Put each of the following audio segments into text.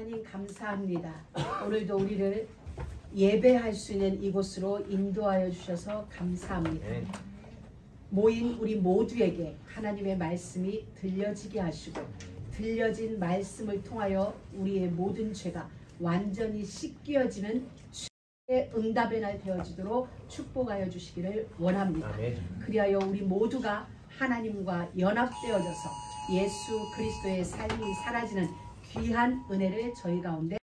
하나님 감사합니다. 오늘도 우리를 예배할 수 있는 이곳으로 인도하여 주셔서 감사합니다. 모인 우리 모두에게 하나님의 말씀이 들려지게 하시고 들려진 말씀을 통하여 우리의 모든 죄가 완전히 씻겨지는 주의 응답의 날 되어지도록 축복하여 주시기를 원합니다. 그리하여 우리 모두가 하나님과 연합되어져서 예수 그리스도의 삶이 사라지는 귀한 은혜를 저희 가운데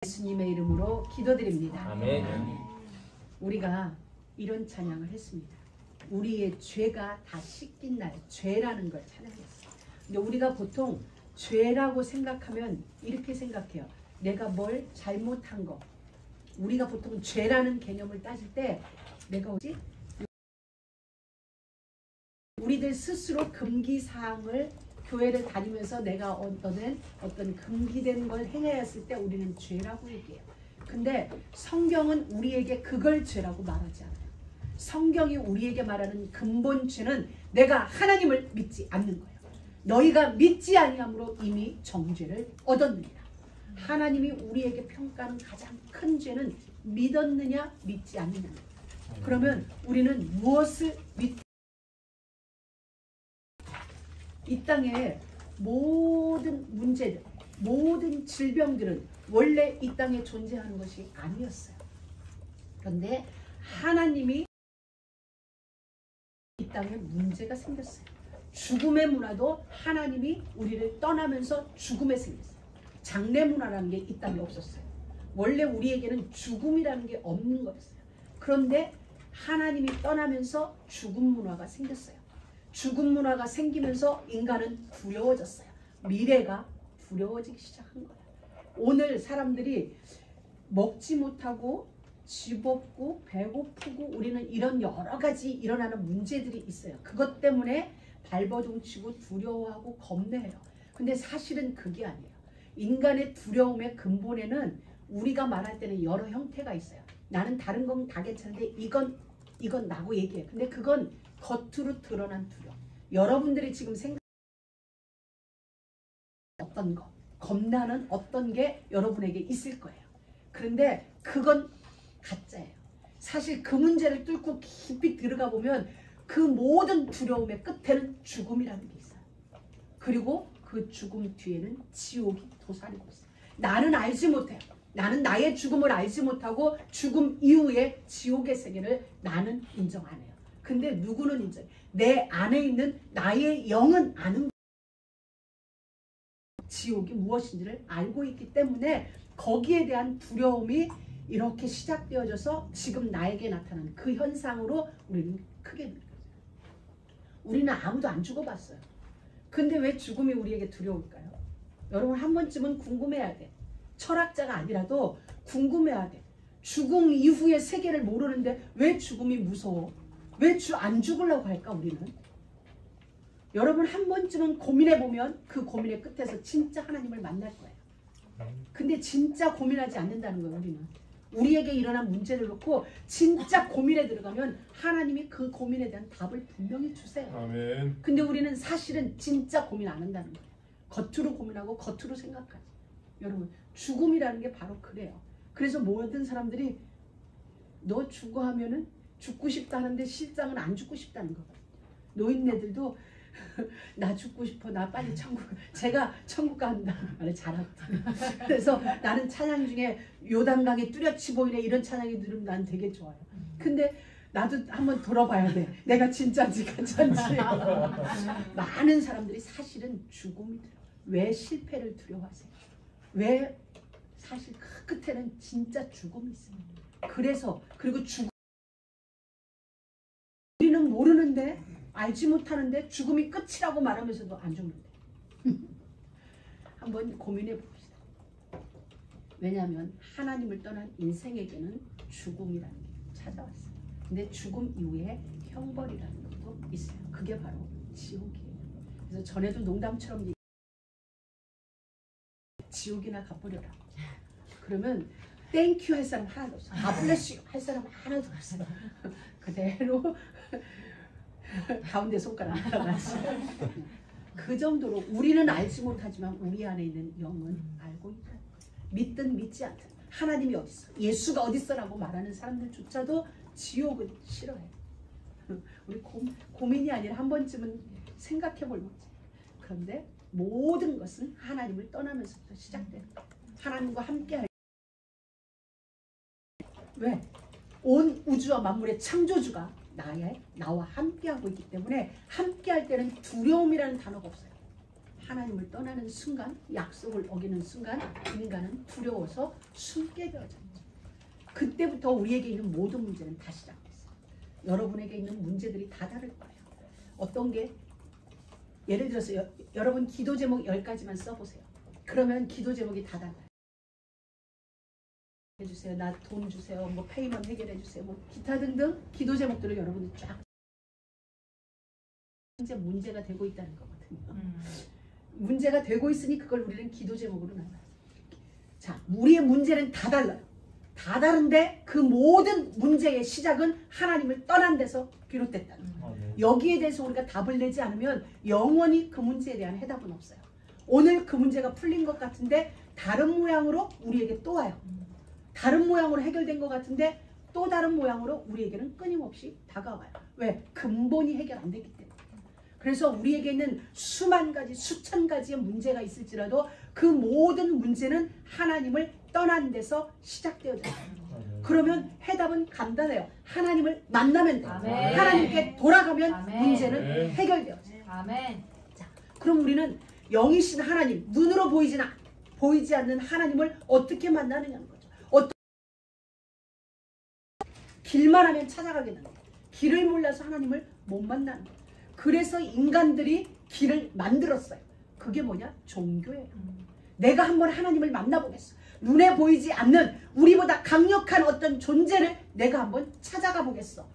예수님의 이름으로 기도드립니다. 아멘. 우리가 이런 찬양을 했습니다. 우리의 죄가 다 씻긴 날, 죄라는 걸 찬양했어요. 근데 우리가 보통 죄라고 생각하면 이렇게 생각해요. 내가 뭘 잘못한 거. 우리가 보통 죄라는 개념을 따질 때 내가 뭐지? 우리들 스스로 금기사항을 교회를 다니면서 내가 어떤 금기된 걸 행하였을 때 우리는 죄라고 얘기해요. 근데 성경은 우리에게 그걸 죄라고 말하지 않아요. 성경이 우리에게 말하는 근본 죄는 내가 하나님을 믿지 않는 거예요. 너희가 믿지 아니함으로 이미 정죄를 얻었느니라. 하나님이 우리에게 평가하는 가장 큰 죄는 믿었느냐 믿지 않느냐. 그러면 우리는 무엇을 이 땅의 모든 문제들, 모든 질병들은 원래 이 땅에 존재하는 것이 아니었어요. 그런데 하나님이 이 땅에 문제가 생겼어요. 죽음의 문화도 하나님이 우리를 떠나면서 죽음에 생겼어요. 장래 문화라는 게 이 땅에 없었어요. 원래 우리에게는 죽음이라는 게 없는 거였어요. 그런데 하나님이 떠나면서 죽음 문화가 생겼어요. 죽음 문화가 생기면서 인간은 두려워졌어요. 미래가 두려워지기 시작한 거예요. 오늘 사람들이 먹지 못하고 집 없고 배고프고 우리는 이런 여러 가지 일어나는 문제들이 있어요. 그것 때문에 발버둥치고 두려워하고 겁내요. 근데 사실은 그게 아니에요. 인간의 두려움의 근본에는 우리가 말할 때는 여러 형태가 있어요. 나는 다른 건 다 괜찮은데 이건 나고 얘기해. 근데 그건 겉으로 드러난 두려움. 여러분들이 지금 어떤 거, 겁나는 어떤 게 여러분에게 있을 거예요. 그런데 그건 가짜예요. 사실 그 문제를 뚫고 깊이 들어가 보면 그 모든 두려움의 끝에는 죽음이라는 게 있어요. 그리고 그 죽음 뒤에는 지옥이 도사리고 있어요. 나는 알지 못해요. 나는 나의 죽음을 알지 못하고 죽음 이후에 지옥의 세계를 나는 인정 안 해요. 근데 누구는 인정해? 내 안에 있는 나의 영은 아는 거예요. 지옥이 무엇인지를 알고 있기 때문에 거기에 대한 두려움이 이렇게 시작되어져서 지금 나에게 나타나는 그 현상으로 우리는 크게 느껴져요. 우리는 아무도 안 죽어봤어요. 근데 왜 죽음이 우리에게 두려울까요? 여러분 한 번쯤은 궁금해야 돼. 철학자가 아니라도 궁금해야 돼. 죽음 이후의 세계를 모르는데 왜 죽음이 무서워? 왜 안 죽으려고 할까 우리는? 여러분 한 번쯤은 고민해보면 그 고민의 끝에서 진짜 하나님을 만날 거예요. 근데 진짜 고민하지 않는다는 거예요. 우리는 우리에게 일어난 문제를 놓고 진짜 고민에 들어가면 하나님이 그 고민에 대한 답을 분명히 주세요. 아멘. 근데 우리는 사실은 진짜 고민 안 한다는 거예요. 겉으로 고민하고 겉으로 생각하지. 여러분 죽음이라는 게 바로 그래요. 그래서 모든 사람들이 너 죽어 하면은 죽고 싶다 하는데 실상은 안 죽고 싶다는 거거든요. 노인네들도 나 죽고 싶어. 나 빨리 천국. 제가 천국 간다. 말을 잘하거든요. 그래서 나는 찬양 중에 요단강에 뚜렷이 보이네 이런 찬양이 들으면 난 되게 좋아요. 근데 나도 한번 들어봐야 돼. 내가 진짜인지 가짜인지. 많은 사람들이 사실은 죽음이 두려워. 왜 실패를 두려워하세요? 왜 사실 그 끝에는 진짜 죽음이 있어요. 그래서 그리고 우리는 모르는데 알지 못하는데 죽음이 끝이라고 말하면서도 안 죽는데. 한번 고민해 봅시다. 왜냐하면 하나님을 떠난 인생에게는 죽음이라는 게 찾아왔어요. 근데 죽음 이후에 형벌이라는 것도 있어요. 그게 바로 지옥이에요. 그래서 전에도 농담처럼 지옥이나 가버려라. 그러면 땡큐 할 사람 하나도 없어. 아블레시 할 사람 하나도 없어. 그대로 가운데 손가락 나가지. 그 그 정도로 우리는 알지 못하지만 우리 안에 있는 영은 알고 있다. 믿든 믿지 않든 하나님이 어디 있어, 예수가 어디 있어라고 말하는 사람들조차도 지옥은 싫어해. 우리 고민이 아니라 한 번쯤은 생각해 볼 문제. 그런데 모든 것은 하나님을 떠나면서부터 시작되는 거야. 하나님과 함께할 왜? 온 우주와 만물의 창조주가 나와 함께하고 있기 때문에 함께할 때는 두려움이라는 단어가 없어요. 하나님을 떠나는 순간, 약속을 어기는 순간 인간은 두려워서 숨게 되어져 있죠. 그때부터 우리에게 있는 모든 문제는 다 시작됐어요. 여러분에게 있는 문제들이 다 다를 거예요. 어떤 게 예를 들어서 여러분 기도 제목 10가지만 써보세요. 그러면 기도 제목이 다 달라요. 해주세요. 나 돈 주세요. 뭐 페이먼 해결해 주세요. 뭐 기타 등등 기도 제목들을 여러분이 쫙 이제 문제가 되고 있다는 거거든요. 문제가 되고 있으니 그걸 우리는 기도 제목으로 나눠요. 자, 우리의 문제는 다 달라요. 다 다른데 그 모든 문제의 시작은 하나님을 떠난 데서 비롯됐다는 거예요. 여기에 대해서 우리가 답을 내지 않으면 영원히 그 문제에 대한 해답은 없어요. 오늘 그 문제가 풀린 것 같은데 다른 모양으로 우리에게 또 와요. 다른 모양으로 해결된 것 같은데 또 다른 모양으로 우리에게는 끊임없이 다가와요. 왜? 근본이 해결 안 됐기 때문에. 그래서 우리에게 있는 수만 가지, 수천 가지의 문제가 있을지라도 그 모든 문제는 하나님을 떠난 데서 시작되어져요. 그러면 해답은 간단해요. 하나님을 만나면 돼요. 아멘. 하나님께 돌아가면 아멘. 문제는 해결되어져요. 아멘. 자, 그럼 우리는 영이신 하나님, 눈으로 보이지 않는 하나님을 어떻게 만나느냐는 거죠. 길만 하면 찾아가게 되는 거예요. 길을 몰라서 하나님을 못 만나는 거예요. 그래서 인간들이 길을 만들었어요. 그게 뭐냐? 종교예요. 내가 한번 하나님을 만나보겠어. 눈에 보이지 않는 우리보다 강력한 어떤 존재를 내가 한번 찾아가 보겠어.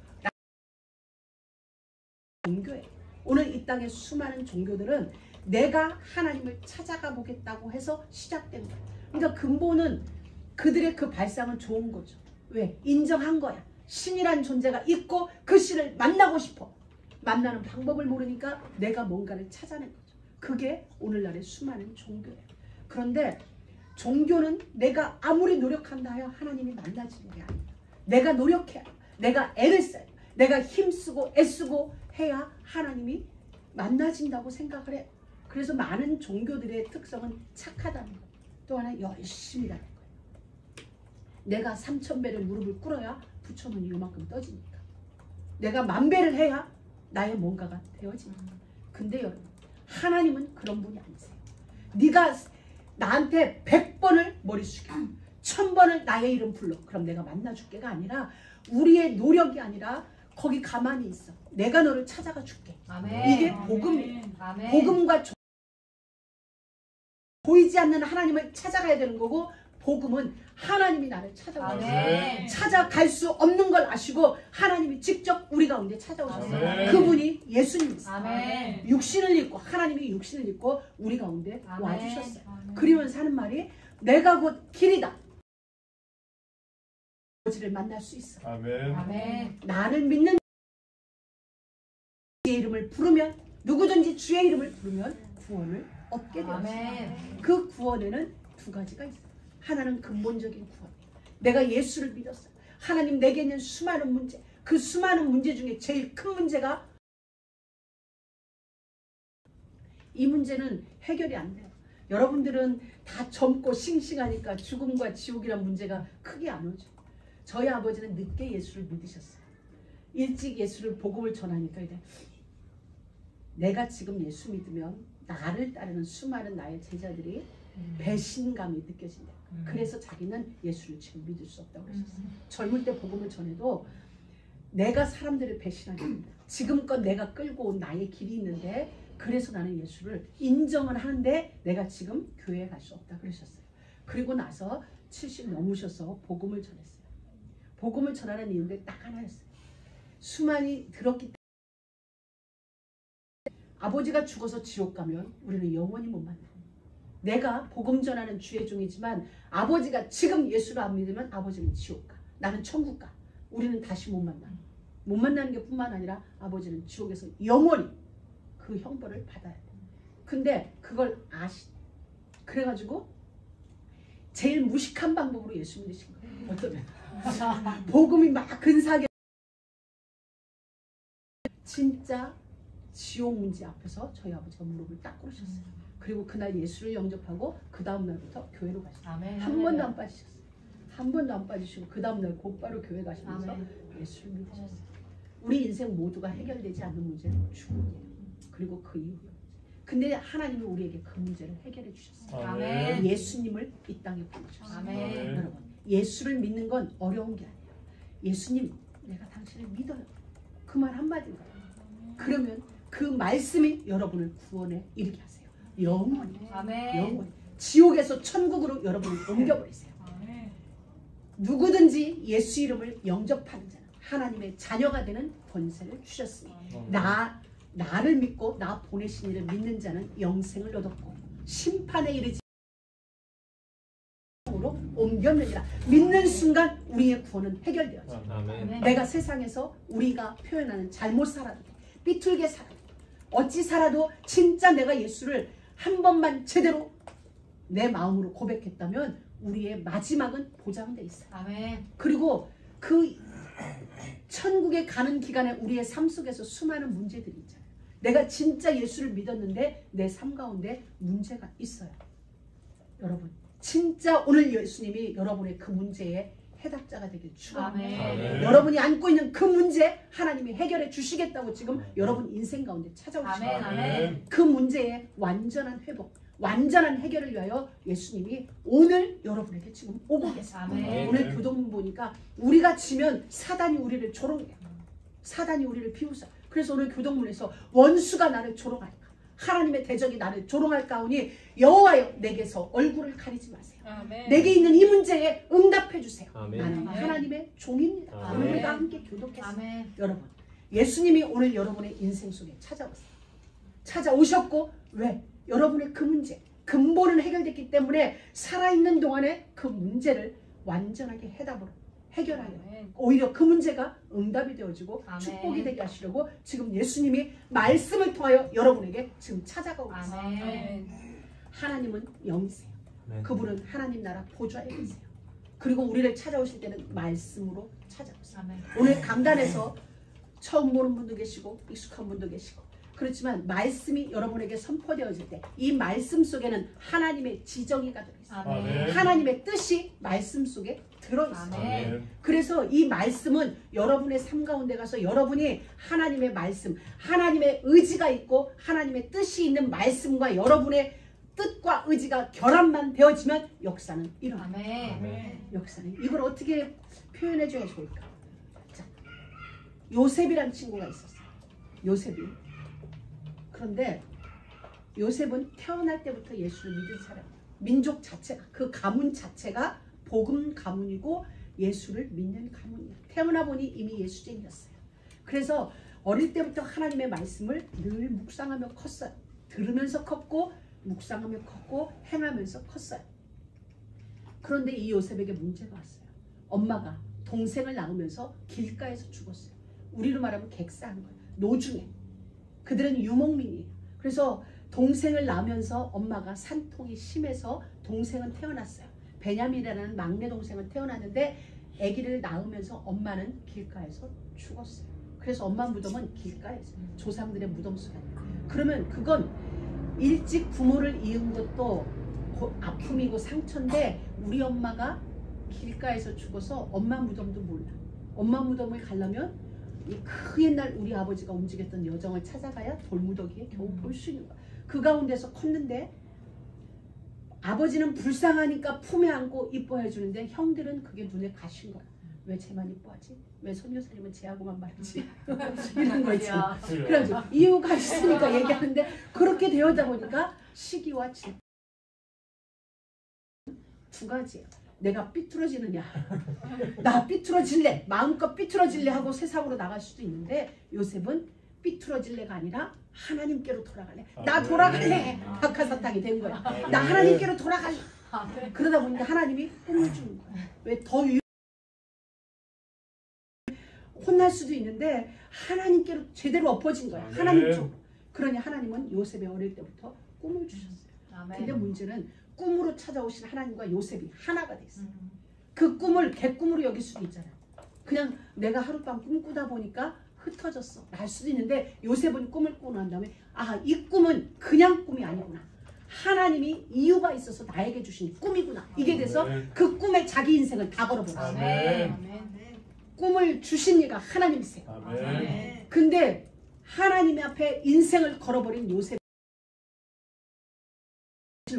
종교예요. 오늘 이 땅의 수많은 종교들은 내가 하나님을 찾아가 보겠다고 해서 시작된 거예요. 그러니까 근본은 그들의 그 발상은 좋은 거죠. 왜? 인정한 거야. 신이란 존재가 있고 그 신을 만나고 싶어. 만나는 방법을 모르니까 내가 뭔가를 찾아낸 거죠. 그게 오늘날의 수많은 종교예요. 그런데 종교는 내가 아무리 노력한다 하여 하나님이 만나지는 게 아니에요. 내가 노력해야 해요. 내가 애를 써야 해요. 내가 힘쓰고 애쓰고 해야 하나님이 만나진다고 생각을 해요. 그래서 많은 종교들의 특성은 착하다는 거예요. 또 하나 열심히라는 거예요. 내가 3000배를 무릎을 꿇어야 부처눈이 요만큼 떠지니까. 내가 10,000배를 해야 나의 뭔가가 되어집니다. 근데 여러분, 하나님은 그런 분이 아니세요. 네가 나한테 100번을 머리 숙여 1000번을 나의 이름 불러. 그럼 내가 만나줄게가 아니라 우리의 노력이 아니라 거기 가만히 있어. 내가 너를 찾아가 줄게. 아멘. 이게 복음이에요. 아멘. 복음과 보이지 않는 하나님을 찾아가야 되는 거고 복음은 하나님이 나를 찾아오셨어요. 아멘. 찾아갈 수 없는 걸 아시고 하나님이 직접 우리 가운데 찾아오셨어요. 아멘. 그분이 예수님이세요. 아멘. 육신을 입고 하나님이 육신을 입고 우리 가운데 아멘. 와주셨어요. 아멘. 그러면서 하는 말이 내가 곧 길이다. 아버지를 만날 수 있어. 아멘. 아멘. 나를 믿는 주의 이름을 부르면 누구든지 주의 이름을 부르면 구원을 얻게 되었어요. 아멘. 그 구원에는 두 가지가 있어요. 하나는 근본적인 구원. 내가 예수를 믿었어요. 하나님 내게 있는 수많은 문제, 그 수많은 문제 중에 제일 큰 문제가 이 문제는 해결이 안 돼요. 여러분들은 다 젊고 싱싱하니까 죽음과 지옥이란 문제가 크게 안 오죠. 저희 아버지는 늦게 예수를 믿으셨어요. 일찍 예수를 복음을 전하니까 이제 내가 지금 예수 믿으면 나를 따르는 수많은 나의 제자들이 배신감이 느껴진다. 그래서 자기는 예수를 지금 믿을 수 없다고 그러셨어요. 젊을 때 복음을 전해도 내가 사람들을 배신하게 된다. 지금껏 내가 끌고 온 나의 길이 있는데 그래서 나는 예수를 인정은 하는데 내가 지금 교회에 갈 수 없다 그러셨어요. 그리고 나서 70 넘으셔서 복음을 전했어요. 복음을 전하는 이유는 딱 하나였어요. 수많이 들었기 때문에 아버지가 죽어서 지옥 가면 우리는 영원히 못 만나요. 내가 복음 전하는 주의 종이지만 아버지가 지금 예수를 안 믿으면 아버지는 지옥 가. 나는 천국 가. 우리는 다시 못 만나. 못 만나는 게 뿐만 아니라 아버지는 지옥에서 영원히 그 형벌을 받아야 돼. 근데 그걸 그래가지고 제일 무식한 방법으로 예수 믿으신 거예요. 어쩌면 복음이 막 근사하게 진짜 지옥 문제 앞에서 저희 아버지가 무릎을 딱 꿇으셨어요. 그리고 그날 예수를 영접하고 그 다음 날부터 교회로 가셨어요. 한 번도 안 빠지셨어요. 한 번도 안 빠지시고 그 다음 날 곧바로 교회 가시면서 예수를 믿으셨어요. 우리 인생 모두가 해결되지 않는 문제는 죽음이에요. 그리고 그 이후에. 근데 하나님이 우리에게 그 문제를 해결해 주셨어요. 아멘. 예수님을 이 땅에 보내주셨어요. 아멘. 여러분, 예수를 믿는 건 어려운 게 아니에요. 예수님, 내가 당신을 믿어요. 그 말 한마디인 거예요. 그러면 그 말씀이 여러분을 구원에 이르게 하세요. 영원히. 아멘. 영원히. 지옥에서 천국으로 여러분을 옮겨버리세요. 아멘. 누구든지 예수 이름을 영접하는 자는 하나님의 자녀가 되는 권세를 주셨으니 나를 믿고 나 보내신 이를 믿는 자는 영생을 얻었고 심판에 이르지 으로 옮겼느니라. 믿는 순간 우리의 구원은 해결되었죠. 아멘. 내가 세상에서 우리가 표현하는 잘못 살아도 돼. 삐뚤게 살아도 돼. 어찌 살아도 진짜 내가 예수를 한 번만 제대로 내 마음으로 고백했다면 우리의 마지막은 보장돼 있어요. 아멘. 그리고 그 천국에 가는 기간에 우리의 삶 속에서 수많은 문제들이 있잖아요. 내가 진짜 예수를 믿었는데 내 삶 가운데 문제가 있어요. 여러분, 진짜 오늘 예수님이 여러분의 그 문제에 해답자가 되길 축원합니다. 아멘. 여러분이 안고 있는 그 문제 하나님이 해결해 주시겠다고 지금 여러분 인생 가운데 찾아오시고 아멘. 아멘. 그 문제의 완전한 회복, 완전한 해결을 위하여 예수님이 오늘 여러분에게 지금 오고 계세요. 아멘. 오늘 교동문 보니까 우리가 지면 사단이 우리를 조롱해요. 사단이 우리를 비웃어요. 그래서 오늘 교동문에서 원수가 나를 조롱하니까 하나님의 대적이 나를 조롱할까오니 여호와여 내게서 얼굴을 가리지 마세요. 아멘. 내게 있는 이 문제에 응답해 주세요. 아멘. 나는 아멘. 하나님의 종입니다. 아멘. 오늘 우리가 함께 교독했어요. 아멘. 여러분, 예수님이 오늘 여러분의 인생 속에 찾아오셨고 왜? 여러분의 그 문제, 근본은 해결됐기 때문에 살아있는 동안에 그 문제를 완전하게 해결하여 아멘. 오히려 그 문제가 응답이 되어지고 아멘. 축복이 되게 하시려고 지금 예수님이 말씀을 통하여 여러분에게 지금 찾아가고 있어요. 아멘. 하나님은 영이세요. 아멘. 그분은 하나님 나라 보좌에 계세요. 그리고 우리를 찾아오실 때는 말씀으로 찾아오세요. 아멘. 오늘 강단에서 처음 보는 분도 계시고 익숙한 분도 계시고 그렇지만 말씀이 여러분에게 선포되어질 때 이 말씀 속에는 하나님의 지정의가 들어있어요. 아멘. 하나님의 뜻이 말씀 속에 들어있어요. 아멘. 그래서 이 말씀은 여러분의 삶 가운데 가서 여러분이 하나님의 말씀, 하나님의 의지가 있고 하나님의 뜻이 있는 말씀과 여러분의 뜻과 의지가 결합만 되어지면 역사는 일어납니다. 아멘. 역사는 이걸 어떻게 표현해 줘야 좋을까? 자, 요셉이란 친구가 있었어요. 요셉이. 그런데 요셉은 태어날 때부터 예수를 믿은 사람이에요. 민족 자체가, 그 가문 자체가 복음 가문이고 예수를 믿는 가문이에요. 태어나 보니 이미 예수쟁이였어요. 그래서 어릴 때부터 하나님의 말씀을 늘 묵상하며 컸어요. 들으면서 컸고 묵상하며 컸고 행하면서 컸어요. 그런데 이 요셉에게 문제가 왔어요. 엄마가 동생을 낳으면서 길가에서 죽었어요. 우리로 말하면 객사한 거예요. 노중에. 그들은 유목민이에요. 그래서 동생을 낳으면서 엄마가 산통이 심해서 동생은 태어났어요. 베냐민이라는 막내 동생은 태어났는데 아기를 낳으면서 엄마는 길가에서 죽었어요. 그래서 엄마 무덤은 길가에서 조상들의 무덤 속에. 그러면 그건 일찍 부모를 잃은 것도 아픔이고 상처인데 우리 엄마가 길가에서 죽어서 엄마 무덤도 몰라. 엄마 무덤을 가려면 그 옛날 우리 아버지가 움직였던 여정을 찾아가야 돌무더기에 겨우 볼 수 있는 거야. 그 가운데서 컸는데 아버지는 불쌍하니까 품에 안고 이뻐해 주는데 형들은 그게 눈에 가신 거야. 왜 쟤만 이뻐하지? 왜 손여사님은 쟤하고만 말하지? 이런 거 있잖아. 그래가지고 이유가 있으니까 얘기하는데 그렇게 되어다 보니까 시기와 질 두 가지예요. 내가 삐뚤어지느냐 나 삐뚤어질래 마음껏 삐뚤어질래 하고 세상으로 나갈 수도 있는데 요셉은 삐뚤어질래가 아니라 하나님께로 돌아갈래. 나 돌아갈래. 박하사탕이 된 거야. 나 하나님께로 돌아갈래. 그러다 보니까 하나님이 꿈을 주는 거야. 왜 더 혼날 수도 있는데 하나님께로 제대로 엎어진 거야. 하나님 쪽. 그러니 하나님은 요셉이 어릴 때부터 꿈을 주셨어요. 아멘. 근데 문제는 꿈으로 찾아오신 하나님과 요셉이 하나가 됐어요. 그 꿈을 개꿈으로 여길 수도 있잖아요. 그냥 내가 하룻밤 꿈꾸다 보니까 흩어졌어 날 수도 있는데, 요셉은 꿈을 꾸고 난 다음에 이 꿈은 그냥 꿈이 아니구나, 하나님이 이유가 있어서 나에게 주신 꿈이구나, 이게 돼서 그 꿈에 자기 인생을 다 걸어버렸어요. 아멘. 꿈을 주신 이가 하나님이세요. 아멘. 근데 하나님 앞에 인생을 걸어버린 요셉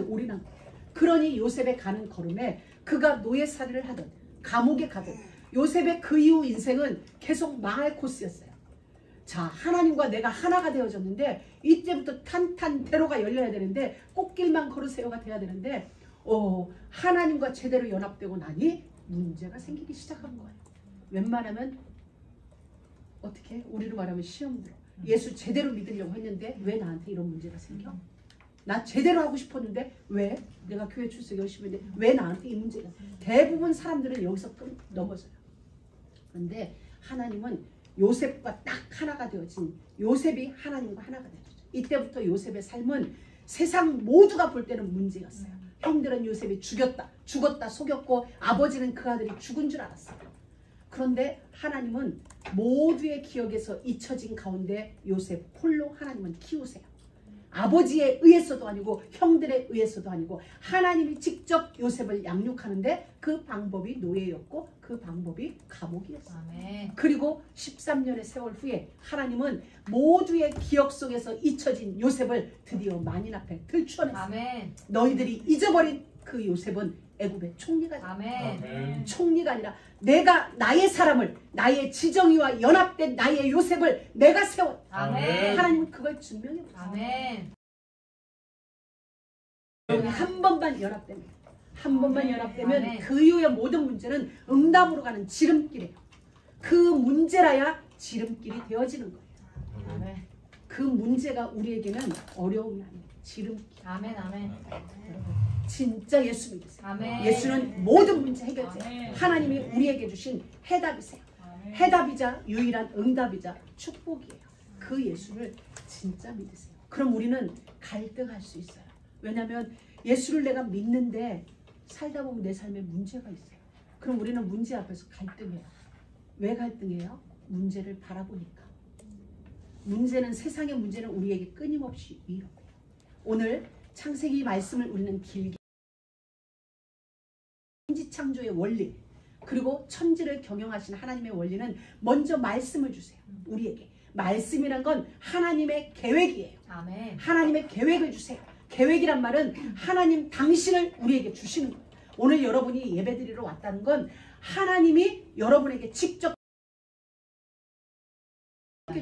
올인한 거예요. 그러니 요셉의 가는 걸음에 그가 노예살이를 하든 감옥에 가든 요셉의 그 이후 인생은 계속 망할 코스였어요. 자, 하나님과 내가 하나가 되어졌는데 이때부터 탄탄대로가 열려야 되는데, 꽃길만 걸으세요가 돼야 되는데 하나님과 제대로 연합되고 나니 문제가 생기기 시작한 거예요. 웬만하면 어떻게 우리로 말하면 시험 들어. 예수 제대로 믿으려고 했는데 왜 나한테 이런 문제가 생겨? 나 제대로 하고 싶었는데 왜? 내가 교회 출석 열심히 했는데 왜 나한테 이 문제가? 대부분 사람들은 여기서 넘어져요. 그런데 하나님은 요셉과 딱 하나가 되어진, 요셉이 하나님과 하나가 되어졌죠. 이때부터 요셉의 삶은 세상 모두가 볼 때는 문제였어요. 형들은 요셉이 죽었다 속였고, 아버지는 그 아들이 죽은 줄 알았어요. 그런데 하나님은 모두의 기억에서 잊혀진 가운데 요셉 홀로 하나님은 키우세요. 아버지에 의해서도 아니고 형들에 의해서도 아니고 하나님이 직접 요셉을 양육하는데, 그 방법이 노예였고 그 방법이 감옥이었어요. 아멘. 그리고 13년의 세월 후에 하나님은 모두의 기억 속에서 잊혀진 요셉을 드디어 만인 앞에 들추어냈어요. 아멘. 너희들이 잊어버린 그 요셉은 애굽의 총리가 됐어요. 아멘. 총리가 아니라 내가 나의 사람을, 나의 지정이와 연합된 나의 요셉을 내가 세웠다. 아멘. 하나님은 그걸 증명해 보세요. 아멘. 한 번만 연합되면, 한 번만 연합되면 아멘. 그 이후의 모든 문제는 응답으로 가는 지름길이에요. 그 문제라야 지름길이 되어지는 거예요. 아멘. 그 문제가 우리에게는 어려움이 아니에요. 지름길. 아멘. 아멘. 진짜 예수 믿으세요. 아멘. 예수는 모든 문제 해결자예요. 아멘. 하나님이 우리에게 주신 해답이세요. 아멘. 해답이자 유일한 응답이자 축복이에요. 그 예수를 진짜 믿으세요. 그럼 우리는 갈등할 수 있어요. 왜냐하면 예수를 내가 믿는데 살다 보면 내 삶에 문제가 있어요. 그럼 우리는 문제 앞에서 갈등해요. 왜 갈등해요? 문제를 바라보니까. 문제는, 세상의 문제는 우리에게 끊임없이 위협해요. 오늘 창세기 말씀을 우리는 길게, 천지창조의 원리, 그리고 천지를 경영하신 하나님의 원리는 먼저 말씀을 주세요. 우리에게. 말씀이란 건 하나님의 계획이에요. 아멘. 하나님의 계획을 주세요. 계획이란 말은 하나님 당신을 우리에게 주시는 거예요. 오늘 여러분이 예배드리러 왔다는 건 하나님이 여러분에게 직접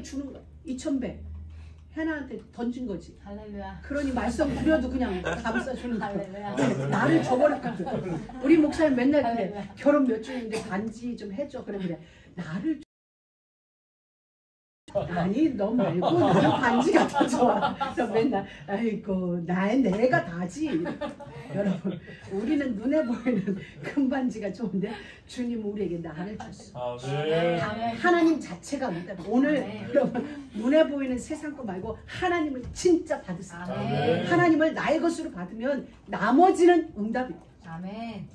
주는 거예요. 2,000배 해나한테 던진 거지. 할렐루야. 그러니 말썽 부려도 그냥 감싸주는 거예요. 할렐루야. 나를 줘버렸거든. 우리 목사님 맨날 그래. 결혼 몇 주년인데 반지 좀 해줘. 그래. 나를 아니 너 말고 나는 반지가 더 좋아. 그래서 맨날 아이고 내가 다지. 여러분, 우리는 눈에 보이는 큰 반지가 좋은데 주님은 우리에게 나를 줬어. 아멘. 아멘. 하나님 자체가 믿다. 오늘 아멘. 여러분, 눈에 보이는 세상 거 말고 하나님을 진짜 받으세요. 아멘. 하나님을 나의 것으로 받으면 나머지는 응답이에요. 아멘.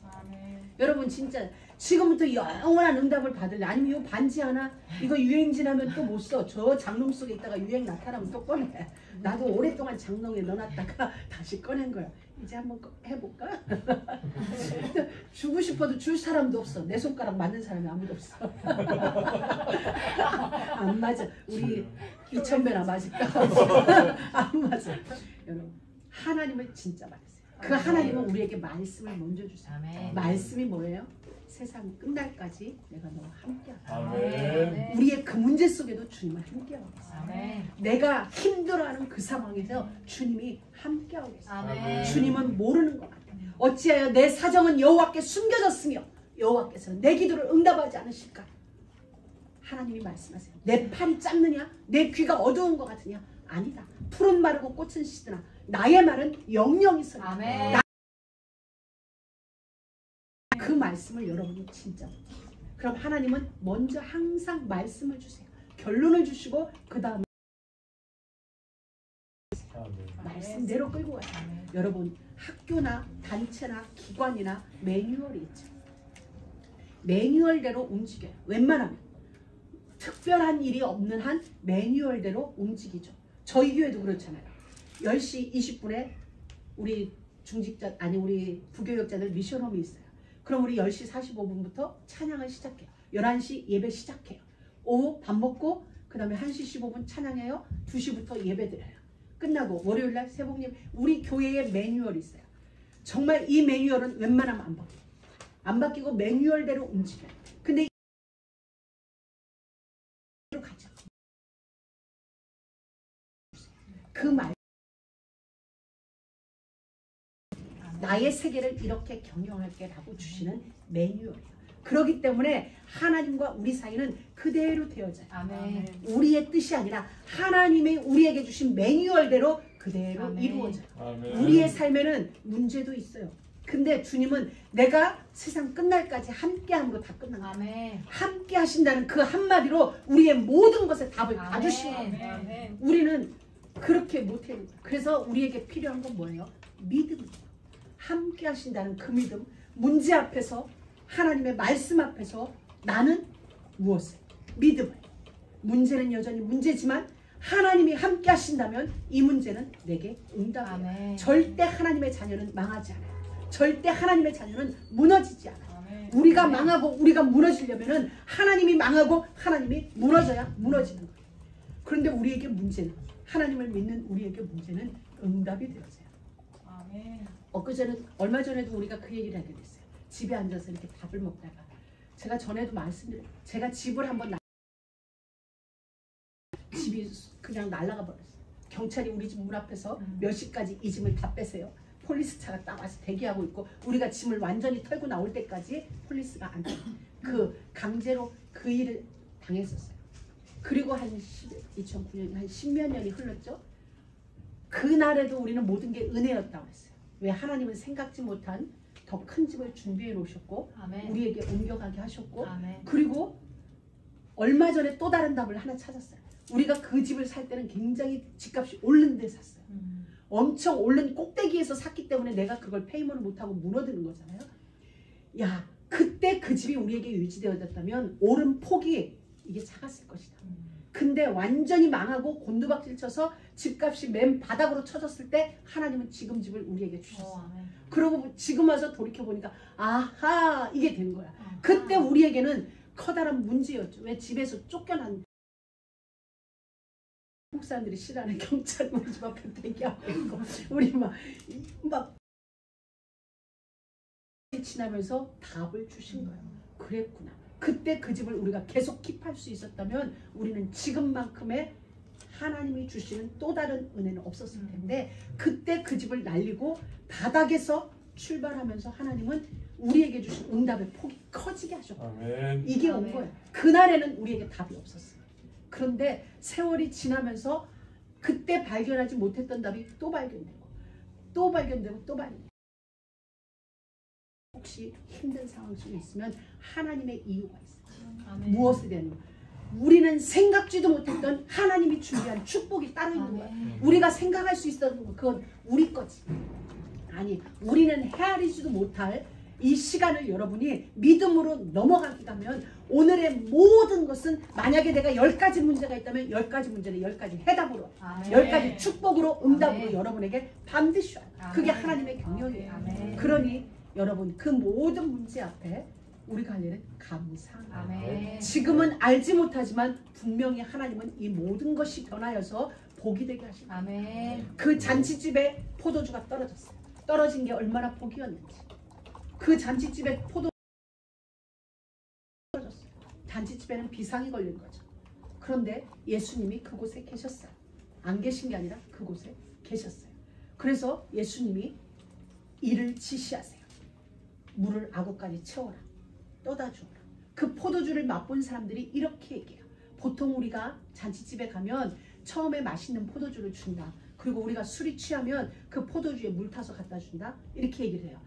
여러분, 진짜 지금부터 영원한 응답을 받을래? 아니면 이 반지 하나 이거 유행 지나면 또 못 써. 저 장롱 속에 있다가 유행 나타나면 또 꺼내. 나도 오랫동안 장롱에 넣어놨다가 다시 꺼낸 거야. 이제 한번 해볼까? 주고 싶어도 줄 사람도 없어. 내 손가락 맞는 사람이 아무도 없어. 안 맞아. 우리 2,000배나 맞을까? 안 맞아. 여러분, 하나님을 진짜 받으세요. 그 하나님은 우리에게 말씀을 먼저 주세요. 아멘. 말씀이 뭐예요? 세상 끝날까지 내가 너와 함께하겠다. 아멘. 우리의 그 문제 속에도 주님은 함께하겠어요. 아멘. 내가 힘들어하는 그 상황에서 주님이 함께하겠어요. 아멘. 주님은 모르는 것 같아요. 어찌하여 내 사정은 여호와께 숨겨졌으며 여호와께서는 내 기도를 응답하지 않으실까? 하나님이 말씀하세요. 내 팔이 짧느냐? 내 귀가 어두운 것 같으냐? 아니다. 푸른 마르고 꽃은 시드나 나의 말은 영영이 서리. 아멘. 그 말씀을 여러분이 진짜 못해요. 그럼 하나님은 먼저 항상 말씀을 주세요. 결론을 주시고 그 다음에 아멘. 말씀대로 끌고 가요. 아멘. 여러분 학교나 단체나 기관이나 매뉴얼이 있죠. 매뉴얼대로 움직여요. 웬만하면 특별한 일이 없는 한 매뉴얼대로 움직이죠. 저희 교회도 그렇잖아요. 10시 20분에 우리 중직자 아니 우리 부교역자들 미션홈이 있어요. 그럼 우리 10시 45분부터 찬양을 시작해요. 11시 예배 시작해요. 오후 밥 먹고 그 다음에 1시 15분 찬양해요. 2시부터 예배 드려요. 끝나고 월요일날 새복님 우리 교회에 매뉴얼이 있어요. 정말 이 매뉴얼은 웬만하면 안 바뀌어요. 안 바뀌고 매뉴얼대로 움직여요. 근데 가죠. 그 말 나의 세계를 이렇게 경영할게 라고 주시는 매뉴얼이에요. 그렇기 때문에 하나님과 우리 사이는 그대로 되어져요. 아멘. 우리의 뜻이 아니라 하나님이 우리에게 주신 매뉴얼대로 그대로 아멘. 이루어져요. 아멘. 우리의 삶에는 문제도 있어요. 근데 주님은 내가 세상 끝날까지 함께하는 거 다 끝난 거예요. 아멘. 함께 하신다는 그 한마디로 우리의 모든 것에 답을 다 아멘. 주시는 거예요. 아멘. 우리는 그렇게 못해요. 그래서 우리에게 필요한 건 뭐예요? 믿음이에요. 함께 하신다는 그 믿음. 문제 앞에서 하나님의 말씀 앞에서 나는 무엇을? 믿음을. 문제는 여전히 문제지만 하나님이 함께 하신다면 이 문제는 내게 응답이에요. 아멘. 절대 하나님의 자녀는 망하지 않아요. 절대 하나님의 자녀는 무너지지 않아요. 아멘. 우리가 망하고 우리가 무너지려면은 하나님이 망하고 하나님이 무너져야 무너지는 거예요. 그런데 우리에게 문제는 하나님을 믿는 우리에게 문제는 응답이 되어져요. 아멘. 얼마 전에도 우리가 그 얘기를 하게 됐어요. 집에 앉아서 이렇게 밥을 먹다가 제가 전에도 말씀드렸어요. 제가 집을 한번 집이 그냥 날아가 버렸어요. 경찰이 우리 집 문 앞에서 몇 시까지 이 짐을 다 빼세요. 폴리스차가 딱 와서 대기하고 있고 우리가 짐을 완전히 털고 나올 때까지 폴리스가 안 돼요. 그 강제로 그 일을 당했었어요. 그리고 2009년 한 10몇 년이 흘렀죠. 그날에도 우리는 모든 게 은혜였다고 했어요. 왜? 하나님은 생각지 못한 더 큰 집을 준비해 놓으셨고 아멘. 우리에게 옮겨가게 하셨고 아멘. 그리고 얼마 전에 또 다른 답을 하나 찾았어요. 우리가 그 집을 살 때는 굉장히 집값이 오른 데 샀어요. 엄청 오른 꼭대기에서 샀기 때문에 내가 그걸 페이먼을 못하고 무너지는 거잖아요. 야, 그때 그 집이 우리에게 유지되어졌다면 오른 폭이 이게 작았을 것이다. 근데 완전히 망하고 곤두박질 쳐서 집값이 맨 바닥으로 쳐졌을 때 하나님은 지금 집을 우리에게 주셨어요. 아멘. 그러고 지금 와서 돌이켜보니까 아하 이게 된 거야. 아하. 그때 우리에게는 커다란 문제였죠. 왜? 집에서 쫓겨난 한국 사람들이 싫어하는 경찰이 우리 집 앞에 대기하고 있고 우리 막 지나면서 답을 주신 거예요. 그랬구나. 그때 그 집을 우리가 계속 킵할 수 있었다면 우리는 지금만큼의 하나님이 주시는 또 다른 은혜는 없었을 텐데 그때 그 집을 날리고 바닥에서 출발하면서 하나님은 우리에게 주신 응답의 폭이 커지게 하셨고 아멘. 이게 온 아멘. 거예요. 그날에는 우리에게 답이 없었어요. 그런데 세월이 지나면서 그때 발견하지 못했던 답이 또 발견되고 또 발견되고 또 발견되고 혹시 힘든 상황 속에 있으면 하나님의 이유가 있어요. 아멘. 무엇에 대한 우리는 생각지도 못했던 하나님이 준비한 축복이 따로 있는 거야. 아멘. 우리가 생각할 수 있었던 거 그건 우리 거지. 아니 우리는 헤아리지도 못할 이 시간을 여러분이 믿음으로 넘어가면 오늘의 모든 것은 만약에 내가 10가지 문제가 있다면 10가지 문제는 10가지 해답으로 아멘. 10가지 축복으로 응답으로 아멘. 여러분에게 반드시 와요. 그게 아멘. 하나님의 경영이에요. 아멘. 그러니 여러분 그 모든 문제 앞에 우리가 할 일은 감사합니다. 아멘. 지금은 알지 못하지만 분명히 하나님은 이 모든 것이 변하여서 복이 되게 하십니다. 아멘. 그 잔치집에 포도주가 떨어졌어요. 떨어진 게 얼마나 복이었는지. 그 잔치집에 포도 떨어졌어요. 잔치집에는 비상이 걸린 거죠. 그런데 예수님이 그곳에 계셨어요. 안 계신 게 아니라 그곳에 계셨어요. 그래서 예수님이 이를 지시하세요. 물을 아구까지 채워라. 떠다 주어라. 그 포도주를 맛본 사람들이 이렇게 얘기해요. 보통 우리가 잔치집에 가면 처음에 맛있는 포도주를 준다. 그리고 우리가 술이 취하면 그 포도주에 물 타서 갖다 준다. 이렇게 얘기를 해요.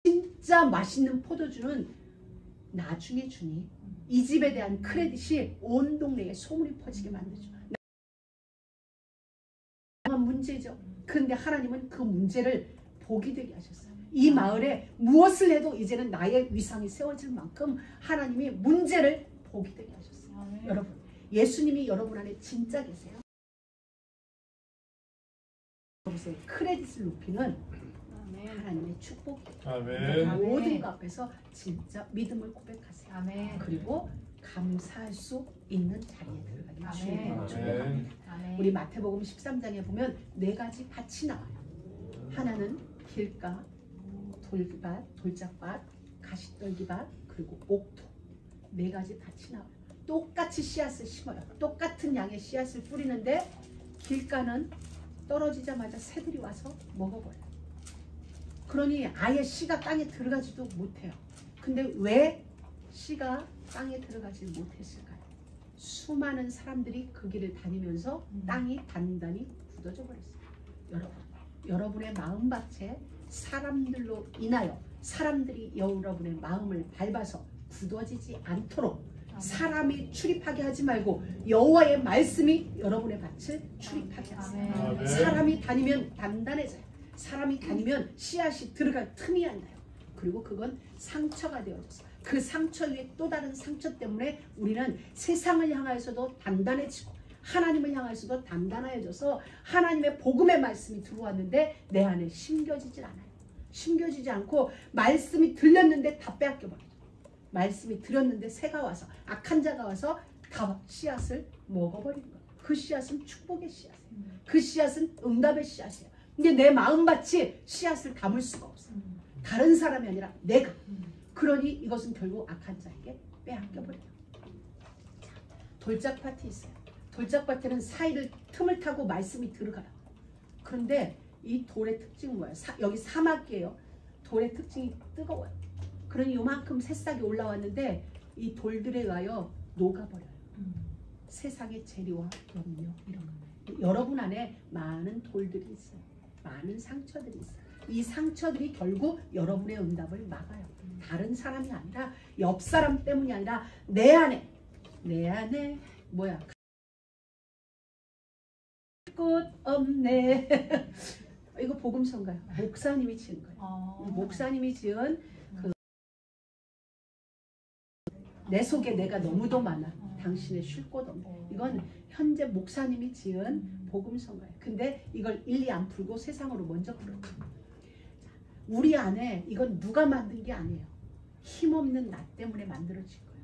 진짜 맛있는 포도주는 나중에 주니 이 집에 대한 크레딧이 온 동네에 소문이 퍼지게 만들죠. 문제죠. 그런데 하나님은 그 문제를 복이 되게 하셨어요. 이 마을에 무엇을 해도 이제는 나의 위상이 세워질 만큼 하나님이 문제를 복이 되게 하셨어요. 아멘. 여러분, 예수님이 여러분 안에 진짜 계세요. 보세요. 크레딧을 높이는 하나님의 축복이에요. 아멘. 모든 것 앞에서 진짜 믿음을 고백하세요. 아멘. 그리고 감사할 수 있는 자리에 들어가기 아멘. 주님의 아멘. 축복합니다. 아멘. 우리 마태복음 13장에 보면 네 가지 밭이 나와요. 하나는 길가, 돌밭, 돌짝밭, 가시떨기밭, 그리고 옥토. 네 가지 밭이 나와요. 똑같이 씨앗을 심어요. 똑같은 양의 씨앗을 뿌리는데 길가는 떨어지자마자 새들이 와서 먹어버려요. 그러니 아예 씨가 땅에 들어가지도 못해요. 근데 왜 씨가 땅에 들어가지 못했을까요? 수많은 사람들이 그 길을 다니면서 땅이 단단히 굳어져 버렸어요. 여러분의 마음밭에 사람들로 인하여 사람들이 여러분의 마음을 밟아서 굳어지지 않도록 사람이 출입하게 하지 말고 여호와의 말씀이 여러분의 밭을 출입하게 하세요. 아멘. 사람이 다니면 단단해져요. 사람이 다니면 씨앗이 들어갈 틈이 안 나요. 그리고 그건 상처가 되어져서 그 상처 위에 또 다른 상처 때문에 우리는 세상을 향하여서도 단단해지고 하나님을 향하여서도 단단해져서 하나님의 복음의 말씀이 들어왔는데 내 안에 심겨지질 않아요. 심겨지지 않고 말씀이 들렸는데 다 빼앗겨버려요. 말씀이 들었는데 새가 와서 악한 자가 와서 다 씨앗을 먹어버리는 거예요. 그 씨앗은 축복의 씨앗이에요. 그 씨앗은 응답의 씨앗이에요. 근데 내 마음밭이 씨앗을 담을 수가 없어요. 다른 사람이 아니라 내가. 그러니 이것은 결국 악한 자에게 빼앗겨버려요. 돌짝밭이 있어요. 돌짝밭에는 사이를 틈을 타고 말씀이 들어가요. 그런데 이 돌의 특징은 뭐예요? 여기 사막이에요. 돌의 특징이 뜨거워요. 그러니 요만큼 새싹이 올라왔는데 이 돌들에 의하여 녹아버려요. 세상의 재리와 염려 이런 거. 여러분 안에 많은 돌들이 있어요. 많은 상처들이 있어요. 이 상처들이 결국 여러분의 응답을 막아요. 다른 사람이 아니라 옆 사람 때문이 아니라 내 안에 뭐야? 꽃 없네. 이거 복음서인가요? 목사님이 지은 거예요. 목사님이 지은 내 속에 내가 너무도 많아. 당신의 쉴 곳 없네. 이건 현재 목사님이 지은 복음서인가요? 근데 이걸 일리 안 풀고 세상으로 먼저 풀었죠. 우리 안에 이건 누가 만든 게 아니에요. 힘없는 나 때문에 만들어진 거예요.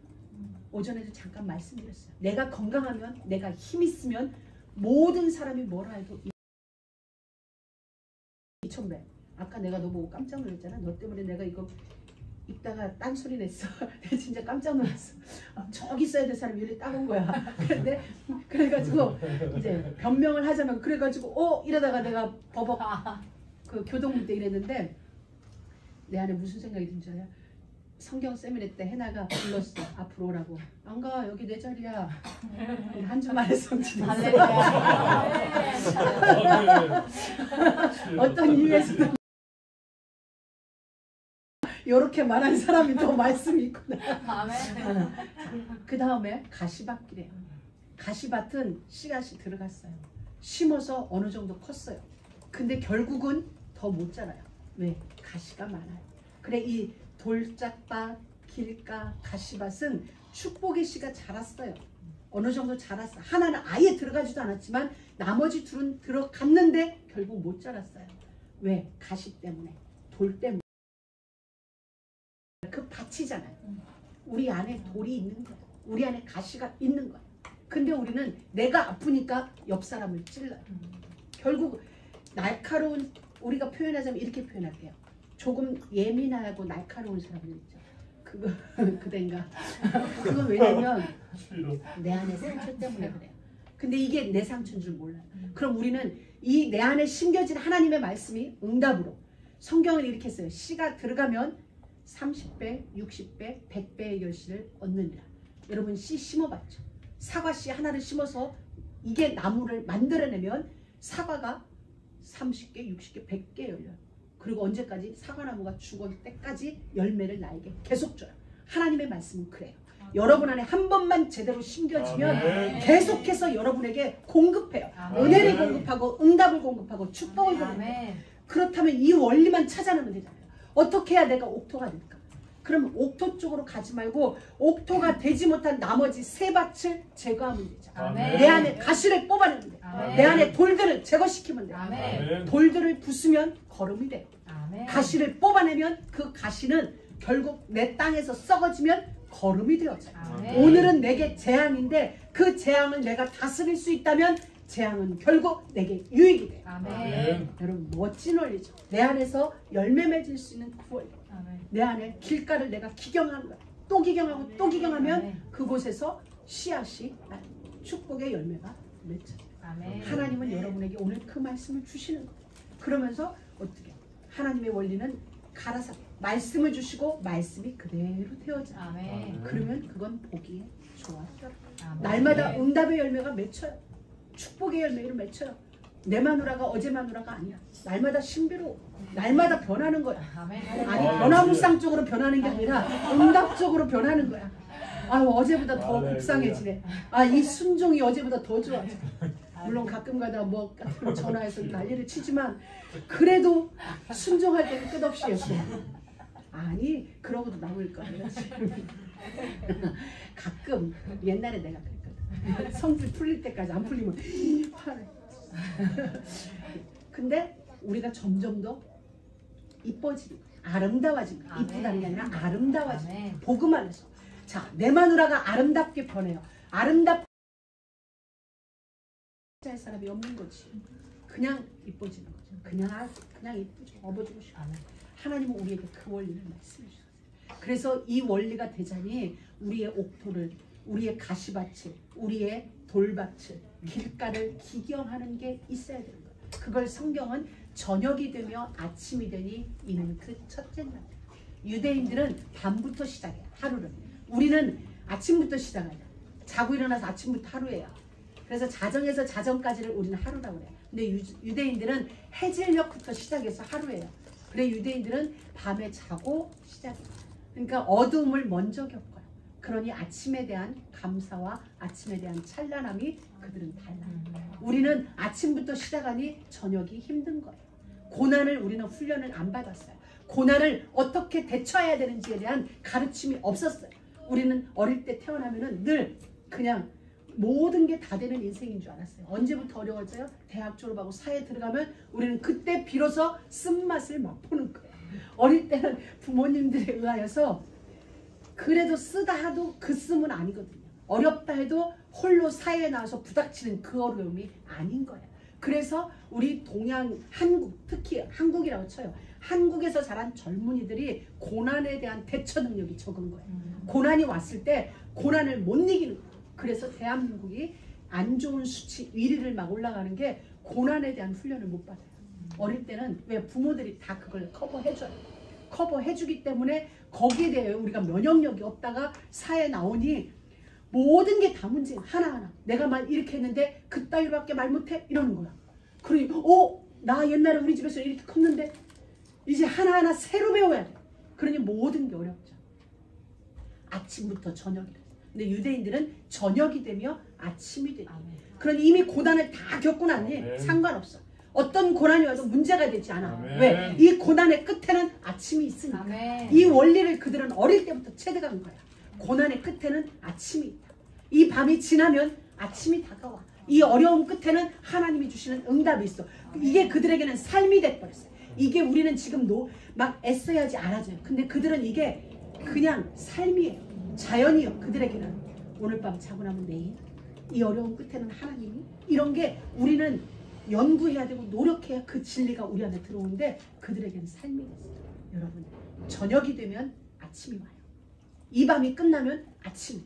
오전에도 잠깐 말씀드렸어요. 내가 건강하면, 내가 힘 있으면 모든 사람이 뭐라 해도 이천배. 아까 내가 너 보고 깜짝 놀랐잖아. 너 때문에 내가 이거 입다가 딴소리 냈어. 내가 진짜 깜짝 놀랐어. 저기 있어야 될 사람이 여기 딱 온 거야. 그런데 그래가지고 이제 변명을 하자면 그래가지고 이러다가 내가 버벅 그 교동문 때 이랬는데 내 안에 무슨 생각이 든 줄 알아요? 성경 세미나 때 해나가 불렀어. 앞으로 오라고. 안 가. 여기 내 자리야. 한 주만에 성취됐어. 어떤 이유에서는 이렇게 말한 사람이 더 말씀이 있구나. 그 다음에 가시밭길이에요. 가시밭은 씨앗이 들어갔어요. 심어서 어느 정도 컸어요. 근데 결국은 더 못 자라요. 왜? 가시가 많아요. 그래 이 돌짝밭, 길가, 가시밭은 축복의 씨가 자랐어요. 어느 정도 자랐어. 하나는 아예 들어가지도 않았지만 나머지 둘은 들어갔는데 결국 못 자랐어요. 왜? 가시 때문에, 돌 때문에. 그 밭이잖아요. 우리 안에 돌이 있는 거예요. 우리 안에 가시가 있는 거예요. 근데 우리는 내가 아프니까 옆 사람을 찔러요. 결국 날카로운, 우리가 표현하자면 이렇게 표현할게요. 조금 예민하고 날카로운 사람들 있죠. 그댄가. 그건 왜냐면 내 안에 상처 때문에 그래요. 근데 이게 내 상처인 줄 몰라요. 그럼 우리는 이 내 안에 심겨진 하나님의 말씀이 응답으로, 성경을 이렇게 써요. 씨가 들어가면 30배, 60배, 100배의 결실을 얻느니라. 여러분 씨 심어봤죠? 사과 씨 하나를 심어서 이게 나무를 만들어내면 사과가 30개, 60개, 100개 열려요. 그리고 언제까지? 사과나무가 죽을 때까지 열매를 나에게 계속 줘요. 하나님의 말씀은 그래요. 여러분 안에 한 번만 제대로 심겨지면 아멘. 계속해서 여러분에게 공급해요. 아멘. 은혜를 공급하고 응답을 공급하고 축복을 공급해요. 아멘. 그렇다면 이 원리만 찾아내면 되잖아요. 어떻게 해야 내가 옥토가 될까? 그럼 옥토 쪽으로 가지 말고 옥토가 되지 못한 나머지 세 밭을 제거하면 되죠. 아멘. 내 안에 가시를 뽑아내면 돼요. 아멘. 내 안에 돌들을 제거시키면 돼요. 아멘. 돌들을 부수면 거름이 돼요. 아멘. 가시를 뽑아내면 그 가시는 결국 내 땅에서 썩어지면 거름이 되어져요. 아멘. 오늘은 내게 재앙인데 그 재앙을 내가 다스릴 수 있다면 재앙은 결국 내게 유익이 돼요. 아멘. 여러분 멋진 원리죠. 내 안에서 열매 맺을 수 있는 그 원리. 아멘. 내 안에 길가를 내가 기경하는 거야. 또 기경하고 또 기경하면 아멘. 그곳에서 씨앗이 축복의 열매가 맺혀요. 아멘. 하나님은 여러분에게 오늘 그 말씀을 주시는 거예요. 그러면서 어떻게 하나님의 원리는 가라사 말씀을 주시고 말씀이 그대로 되어져요. 아멘. 그러면 그건 보기에 좋아요. 아멘. 날마다 응답의 열매가 맺혀요. 축복의 열매를 맺혀요. 내 마누라가 어제 마누라가 아니야. 날마다 신비로워. 날마다 변하는 거야. 아멘. 아니 변화무쌍적으로 변하는 게 아니라 응답적으로 변하는 거야. 아유 어제보다 더 묵상해지네. 아 이 순종이 어제보다 더 좋아져. 물론 가끔가다 뭐 같은 전화해서 난리를 치지만 그래도 순종할 때는 끝없이 예뻐. 아니 그러고도 남을 거야. 가끔 옛날에 내가 그랬거든. 성질 풀릴 때까지 안 풀리면 화내. 근데 우리가 점점 더 이뻐지고 아름다워지고 이쁘다는 게 아니라 아름다워지고 아멘. 복음 안에서 자 내 마누라가 아름답게 변해요. 아름답게 할 사람이 없는 거지. 그냥 이뻐지는 거죠. 그냥 이쁘죠. 업어주고 싶어. 아멘. 하나님은 우리에게 그 원리를 말씀해 주셨어요. 그래서 이 원리가 되자니 우리의 옥토를, 우리의 가시밭을, 우리의 돌밭을, 길가를 기경하는 게 있어야 되는 거예요. 그걸 성경은 저녁이 되며 아침이 되니 이는 그 첫째 날. 유대인들은 밤부터 시작해요. 하루를. 우리는 아침부터 시작해요. 자고 일어나서 아침부터 하루예요. 그래서 자정에서 자정까지를 우리는 하루라고 그래요. 근데 유대인들은 해질녘부터 시작해서 하루예요. 그래 유대인들은 밤에 자고 시작해요. 그러니까 어두움을 먼저 겪어요. 그러니 아침에 대한 감사와 아침에 대한 찬란함이 그들은 달라요. 우리는 아침부터 시작하니 저녁이 힘든 거예요. 고난을 우리는 훈련을 안 받았어요. 고난을 어떻게 대처해야 되는지에 대한 가르침이 없었어요. 우리는 어릴 때 태어나면은 늘 그냥 모든 게 다 되는 인생인 줄 알았어요. 언제부터 어려워져요? 대학 졸업하고 사회에 들어가면 우리는 그때 비로소 쓴맛을 맛보는 거예요. 어릴 때는 부모님들에 의하여서 그래도 쓰다 해도 그 씀은 아니거든요. 어렵다 해도 홀로 사회에 나와서 부닥치는 그 어려움이 아닌 거예요. 그래서 우리 동양, 한국, 특히 한국이라고 쳐요. 한국에서 자란 젊은이들이 고난에 대한 대처 능력이 적은 거예요. 고난이 왔을 때 고난을 못 이기는 거예요. 그래서 대한민국이 안 좋은 수치 1위를 막 올라가는 게 고난에 대한 훈련을 못 받아요. 어릴 때는 왜 부모들이 다 그걸 커버해줘요. 커버해주기 때문에 거기에 대해 우리가 면역력이 없다가 사회에 나오니 모든 게 다 문제야. 하나하나. 내가 말 이렇게 했는데 그따위로밖에 말 못해? 이러는 거야. 그러니 나 옛날에 우리 집에서 이렇게 컸는데 이제 하나하나 새로 배워야 돼. 그러니 모든 게 어렵죠. 아침부터 저녁이래. 근데 유대인들은 저녁이 되며 아침이 되니 그러니 이미 고난을 다 겪고 나니 아멘. 상관없어. 어떤 고난이 와도 문제가 되지 않아. 아멘. 왜? 이 고난의 끝에는 아침이 있으니까. 아멘. 이 원리를 그들은 어릴 때부터 체득한 거야. 고난의 끝에는 아침이 있다. 이 밤이 지나면 아침이 다가와. 이 어려움 끝에는 하나님이 주시는 응답이 있어. 이게 그들에게는 삶이 돼버렸어요. 이게 우리는 지금 막 애써야지 알아져요. 근데 그들은 이게 그냥 삶이에요. 자연이요. 그들에게는 오늘 밤 자고 나면 내일 이 어려운 끝에는 하나님이 이런 게 우리는 연구해야 되고 노력해야 그 진리가 우리 안에 들어오는데 그들에게는 삶이 됐어요. 여러분 저녁이 되면 아침이 와요. 이 밤이 끝나면 아침.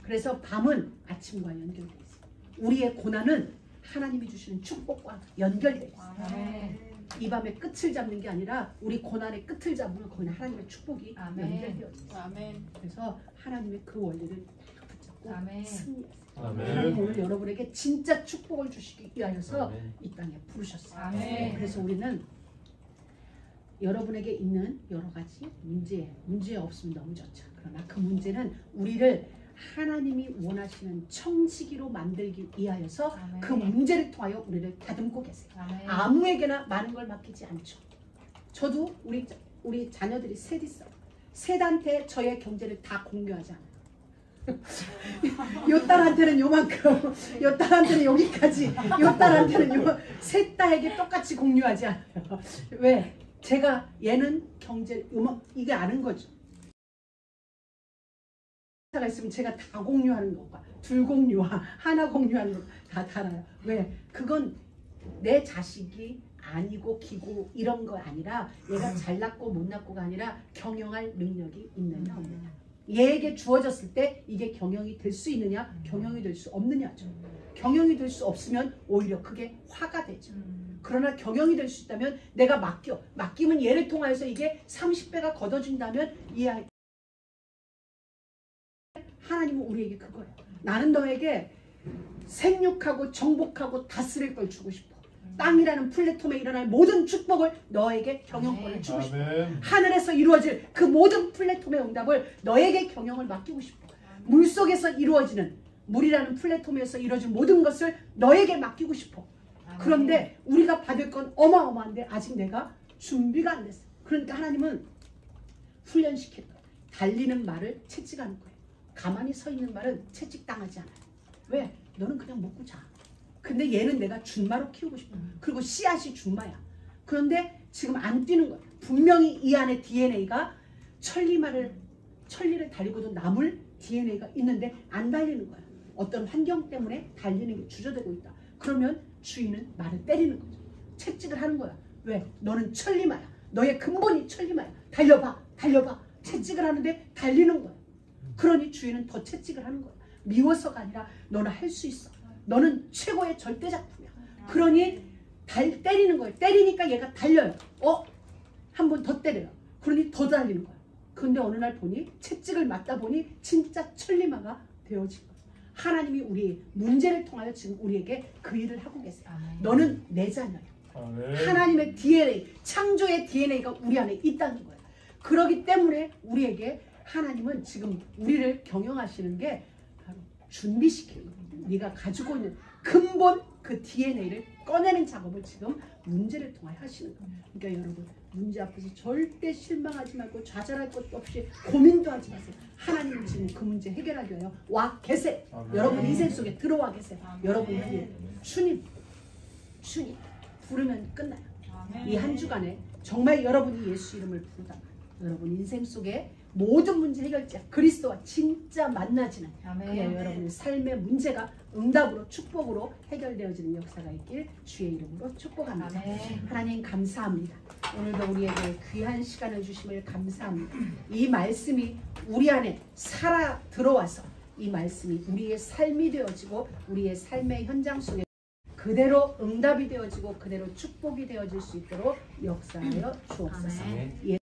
그래서 밤은 아침과 연결되어 있어요. 우리의 고난은 하나님이 주시는 축복과 연결되어 있어요. 아멘. 이 밤의 끝을 잡는 게 아니라 우리 고난의 끝을 잡으면 거기는 하나님의 축복이 아멘. 연결되어 있어요. 아멘. 그래서 하나님의 그 원리를 딱 붙잡고 아멘. 승리했어요. 아멘. 하나님 오늘 여러분에게 진짜 축복을 주시기 위하여서 아멘. 이 땅에 부르셨어요. 아멘. 그래서 우리는 여러분에게 있는 여러 가지 문제 없으면 너무 좋죠. 그러나 그 문제는 우리를 하나님이 원하시는 청지기로 만들기 위하여서 아멘. 그 문제를 통하여 우리를 다듬고 계세요. 아멘. 아무에게나 많은 걸 맡기지 않죠. 저도 우리 자녀들이 셋 있어요. 셋한테 저의 경제를 다 공유하지 않아요. 요 딸한테는 요만큼, 요 딸한테는 여기까지, 요 딸한테는 셋 다에게 똑같이 공유하지 않아요. 왜? 제가 얘는 경제 이게 아는 거죠. 가 있으면 제가 다 공유하는 것과 둘 공유와 하나 공유하는 것 다 달아요. 왜? 그건 내 자식이 아니고 기고 이런 거 아니라 얘가 잘났고 못났고가 아니라 경영할 능력이 있느냐 없느냐. 얘에게 주어졌을 때 이게 경영이 될 수 있느냐 경영이 될 수 없느냐죠. 경영이 될 수 없으면 오히려 그게 화가 되죠. 그러나 경영이 될 수 있다면 내가 맡기면 얘를 통하여서 이게 30배가 걷어준다면 이 아이 하나님은 우리에게 그거예요. 나는 너에게 생육하고 정복하고 다스릴 걸 주고 싶어. 땅이라는 플랫폼에 일어날 모든 축복을 너에게 경영권을 주고 싶어. 하늘에서 이루어질 그 모든 플랫폼의 응답을 너에게 경영을 맡기고 싶어. 물속에서 이루어지는 물이라는 플랫폼에서 이루어진 모든 것을 너에게 맡기고 싶어. 그런데 우리가 받을 건 어마어마한데 아직 내가 준비가 안 됐어. 그러니까 하나님은 훈련시킬 거예요. 달리는 말을 채찍하는 거예요. 가만히 서 있는 말은 채찍당하지 않아요. 왜? 너는 그냥 먹고 자. 근데 얘는 내가 준마로 키우고 싶어. 그리고 씨앗이 준마야. 그런데 지금 안 뛰는 거야. 분명히 이 안에 DNA가 천리를 달리고도 남을 DNA가 있는데 안 달리는 거야. 어떤 환경 때문에 달리는 게 주저되고 있다. 그러면 주인은 말을 때리는 거죠. 채찍을 하는 거야. 왜? 너는 천리마야. 너의 근본이 천리마야. 달려봐. 달려봐. 채찍을 하는데 달리는 거야. 그러니 주인은 더 채찍을 하는 거야. 미워서가 아니라 너는 할 수 있어. 너는 최고의 절대작품이야. 그러니 때리는 거예요. 때리니까 얘가 달려요. 한 번 더 때려요. 그러니 더 달리는 거야. 그런데 어느 날 보니 채찍을 맞다 보니 진짜 천리마가 되어진 거야. 하나님이 우리 문제를 통하여 지금 우리에게 그 일을 하고 계세요. 아멘. 너는 내 자녀야. 하나님의 DNA, 창조의 DNA가 우리 안에 있다는 거예요. 그렇기 때문에 우리에게 하나님은 지금 우리를 경영하시는 게 바로 준비시키는 거예요. 네가 가지고 있는 근본 그 DNA를 꺼내는 작업을 지금 문제를 통해 하시는 거예요. 그러니까 여러분 문제 앞에서 절대 실망하지 말고 좌절할 것도 없이 고민도 하지 마세요. 하나님은 지금 그 문제 해결하기 위하여 와 계세요. 여러분 인생 속에 들어와 계세요. 여러분 위에 주님 부르면 끝나요. 이 한 주간에 정말 여러분이 예수 이름을 부르다 여러분 인생 속에 모든 문제 해결자 그리스도와 진짜 만나지는 그게 여러분의 삶의 문제가 응답으로 축복으로 해결되어지는 역사가 있길 주의 이름으로 축복합니다. 아멘. 하나님 감사합니다. 오늘도 우리에게 귀한 시간을 주심을 감사합니다. 이 말씀이 우리 안에 살아 들어와서 이 말씀이 우리의 삶이 되어지고 우리의 삶의 현장 속에 그대로 응답이 되어지고 그대로 축복이 되어질 수 있도록 역사하여 주옵소서. 아멘. 예.